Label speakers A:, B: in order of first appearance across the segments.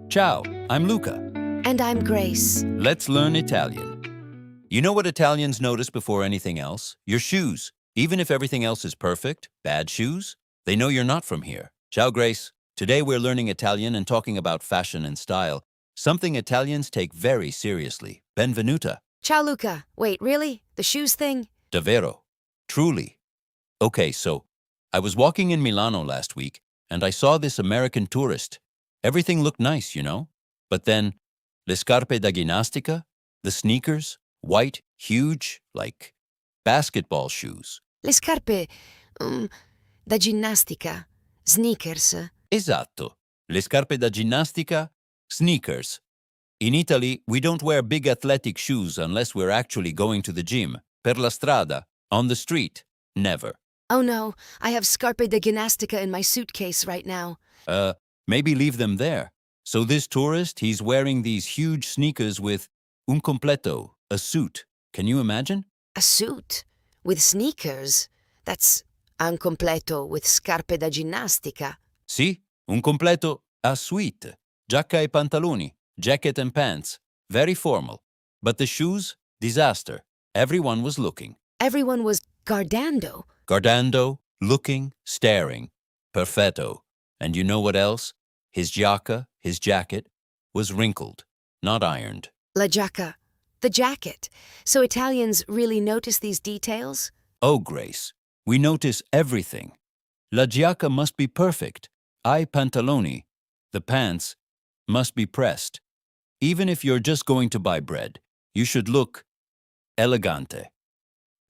A: Ciao, I'm Luca.
B: And I'm Grace.
A: Let's learn Italian. You know what Italians notice before anything else? Your shoes. Even if everything else is perfect, bad shoes, they know you're not from here. Ciao, Grace. Today we're learning Italian and talking about fashion and style, something Italians take very seriously. Benvenuta.
B: Ciao, Luca. Wait, really? The shoes thing?
A: Davvero. Truly. Okay, so I was walking in Milano last week and I saw this American tourist. Everything looked nice, you know? But then, le scarpe da ginnastica, the sneakers, white, huge, like basketball shoes.
B: Le scarpe da ginnastica. Sneakers.
A: Esatto. Le scarpe da ginnastica, sneakers. In Italy, we don't wear big athletic shoes unless we're actually going to the gym. Per la strada, on the street, never.
B: Oh no, I have scarpe da ginnastica in my suitcase right now.
A: Maybe leave them there. So this tourist, he's wearing these huge sneakers with un completo, a suit. Can you imagine?
B: A suit? With sneakers? That's un completo with scarpe da ginnastica.
A: Sì, un completo a suite. Giacca e pantaloni, jacket and pants. Very formal. But the shoes? Disaster. Everyone was looking.
B: Everyone was guardando.
A: Guardando, looking, staring. Perfetto. And you know what else? His giacca, his jacket, was wrinkled, not ironed.
B: La giacca. The jacket. So Italians really notice these details?
A: Oh, Grace, we notice everything. La giacca must be perfect. I pantaloni, the pants, must be pressed. Even if you're just going to buy bread, you should look elegante.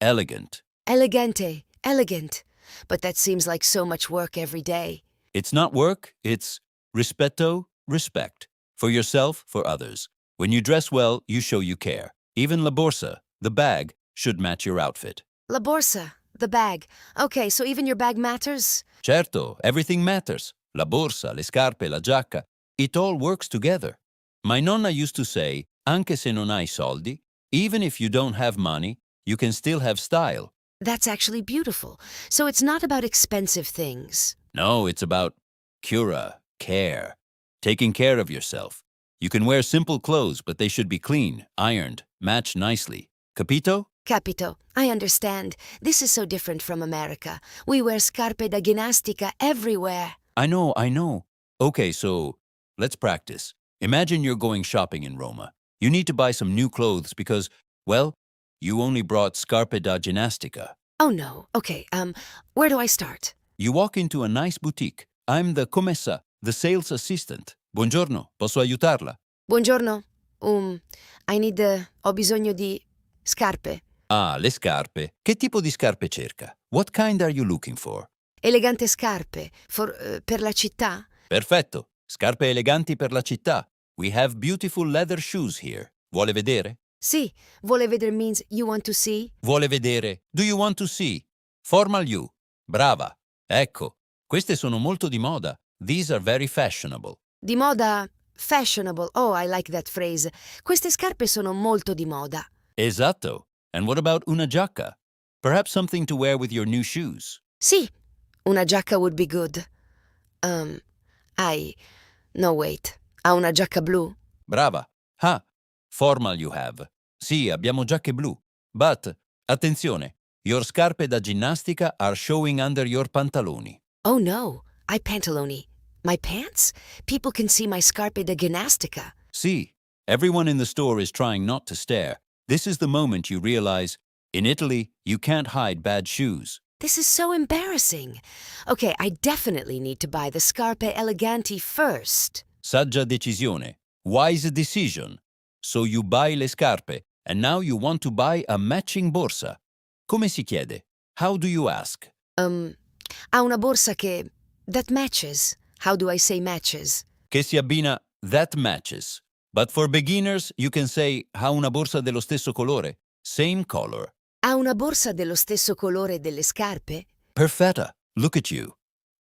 A: Elegant.
B: Elegante. Elegant. But that seems like so much work every day.
A: It's not work, it's rispetto, respect. For yourself, for others. When you dress well, you show you care. Even la borsa, the bag, should match your outfit.
B: La borsa, the bag. Okay, so even your bag matters?
A: Certo, everything matters. La borsa, le scarpe, la giacca. It all works together. My nonna used to say, anche se non hai soldi, even if you don't have money, you can still have style.
B: That's actually beautiful. So it's not about expensive things.
A: No, it's about cura, care, taking care of yourself. You can wear simple clothes, but they should be clean, ironed, match nicely. Capito?
B: Capito. I understand. This is so different from America. We wear scarpe da ginnastica everywhere.
A: I know. Okay, so let's practice. Imagine you're going shopping in Roma. You need to buy some new clothes because, well, you only brought scarpe da ginnastica.
B: Oh no. Okay, where do I start?
A: You walk into a nice boutique. I'm the commessa, the sales assistant. Buongiorno, posso aiutarla?
B: Buongiorno. Ho bisogno di scarpe.
A: Ah, le scarpe. Che tipo di scarpe cerca? What kind are you looking for?
B: Elegante scarpe. Per la città?
A: Perfetto. Scarpe eleganti per la città. We have beautiful leather shoes here. Vuole vedere?
B: Sì. Vuole vedere means you want to see?
A: Vuole vedere. Do you want to see? Formal you. Brava. Ecco, queste sono molto di moda. These are very fashionable.
B: Di moda? Fashionable. Oh, I like that phrase. Queste scarpe sono molto di moda.
A: Esatto. And what about una giacca? Perhaps something to wear with your new shoes.
B: Sì. Una giacca would be good. No, wait. Ha una giacca blu?
A: Brava. Ah, formal you have. Sì, abbiamo giacche blu. But, attenzione, your scarpe da ginnastica are showing under your pantaloni.
B: Oh no. I pantaloni. My pants? People can see my scarpe da ginnastica.
A: Sì, everyone in the store is trying not to stare. This is the moment you realize, in Italy, you can't hide bad shoes.
B: This is so embarrassing. Okay, I definitely need to buy the scarpe eleganti first.
A: Saggia decisione. Wise decision. So you buy le scarpe, and now you want to buy a matching borsa. Come si chiede? How do you ask?
B: Ha una borsa that matches. How do I say matches?
A: Che si abbina that matches. But for beginners, you can say ha una borsa dello stesso colore. Same color.
B: Ha una borsa dello stesso colore delle scarpe?
A: Perfetta. Look at you.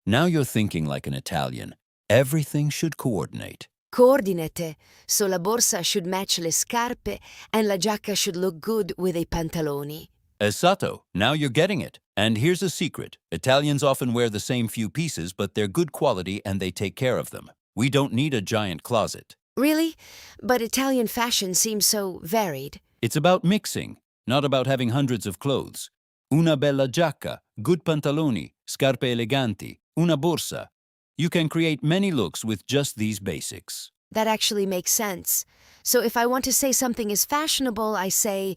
A: Now you're thinking like an Italian. Everything should coordinate.
B: Coordinate. So la borsa should match le scarpe and la giacca should look good with i pantaloni.
A: Esatto. Now you're getting it. And here's a secret. Italians often wear the same few pieces, but they're good quality and they take care of them. We don't need a giant closet.
B: Really? But Italian fashion seems so varied.
A: It's about mixing, not about having hundreds of clothes. Una bella giacca, good pantaloni, scarpe eleganti, una borsa. You can create many looks with just these basics.
B: That actually makes sense. So if I want to say something is fashionable, I say,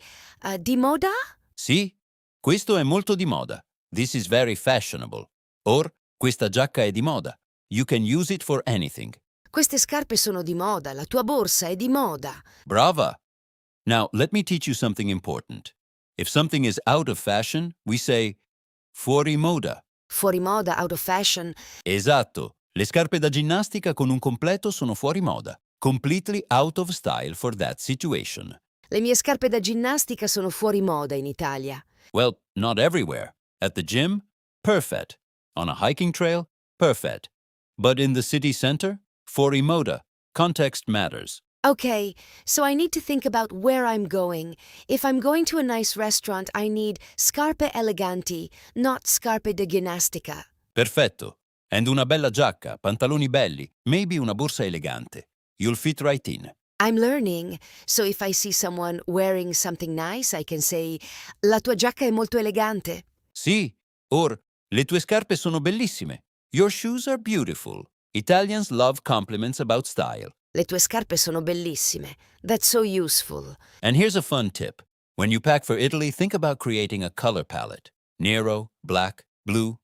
B: di moda?
A: Sì, questo è molto di moda. This is very fashionable. Or, questa giacca è di moda. You can use it for anything.
B: Queste scarpe sono di moda, la tua borsa è di moda.
A: Brava! Now, let me teach you something important. If something is out of fashion, we say fuori moda.
B: Fuori moda, out of fashion.
A: Esatto. Le scarpe da ginnastica con un completo sono fuori moda. Completely out of style for that situation.
B: Le mie scarpe da ginnastica sono fuori moda in Italia.
A: Well, not everywhere. At the gym, perfect. On a hiking trail, perfect. But in the city center, fuori moda. Context matters.
B: Okay, so I need to think about where I'm going. If I'm going to a nice restaurant, I need scarpe eleganti, not scarpe da ginnastica.
A: Perfetto. And una bella giacca, pantaloni belli, maybe una borsa elegante. You'll fit right in.
B: I'm learning, so if I see someone wearing something nice, I can say, la tua giacca è molto elegante.
A: Sì, or, le tue scarpe sono bellissime. Your shoes are beautiful. Italians love compliments about style.
B: Le tue scarpe sono bellissime. That's so useful.
A: And here's a fun tip. When you pack for Italy, think about creating a color palette. Nero, black, blue,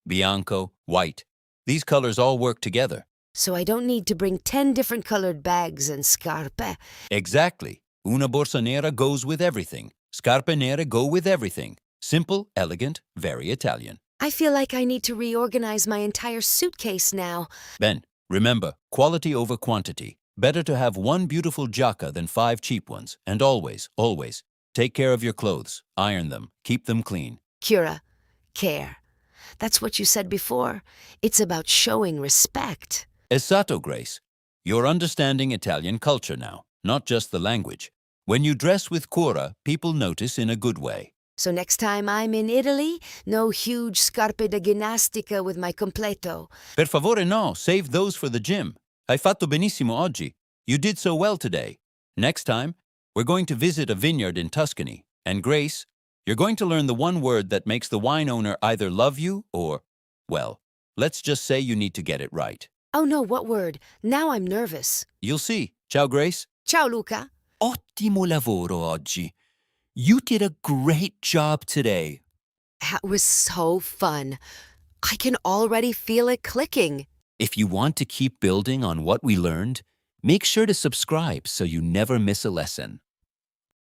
A: bianco, white. These colors all work together.
B: So I don't need to bring 10 different colored bags and scarpe.
A: Exactly. Una borsa nera goes with everything. Scarpe nere go with everything. Simple, elegant, very Italian.
B: I feel like I need to reorganize my entire suitcase now.
A: Ben, remember, quality over quantity. Better to have one beautiful giacca than 5 cheap ones. And always, always, take care of your clothes. Iron them. Keep them clean.
B: Cura, care. That's what you said before. It's about showing respect.
A: Esatto, Grace. You're understanding Italian culture now, not just the language. When you dress with cura, people notice in a good way.
B: So next time I'm in Italy, no huge scarpe da ginnastica with my completo.
A: Per favore no, save those for the gym. Hai fatto benissimo oggi. You did so well today. Next time, we're going to visit a vineyard in Tuscany. And Grace, you're going to learn the one word that makes the wine owner either love you or, well, let's just say you need to get it right.
B: Oh no, what word? Now I'm nervous.
A: You'll see. Ciao, Grace.
B: Ciao, Luca.
C: Ottimo lavoro oggi. You did a great job today.
B: That was so fun. I can already feel it clicking.
C: If you want to keep building on what we learned, make sure to subscribe so you never miss a lesson.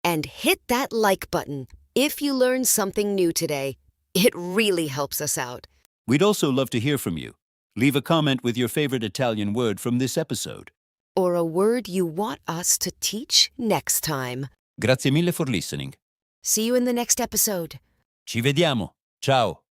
B: And hit that like button if you learned something new today. It really helps us out.
A: We'd also love to hear from you. Leave a comment with your favorite Italian word from this episode.
B: Or a word you want us to teach next time.
A: Grazie mille for listening.
B: See you in the next episode.
A: Ci vediamo. Ciao.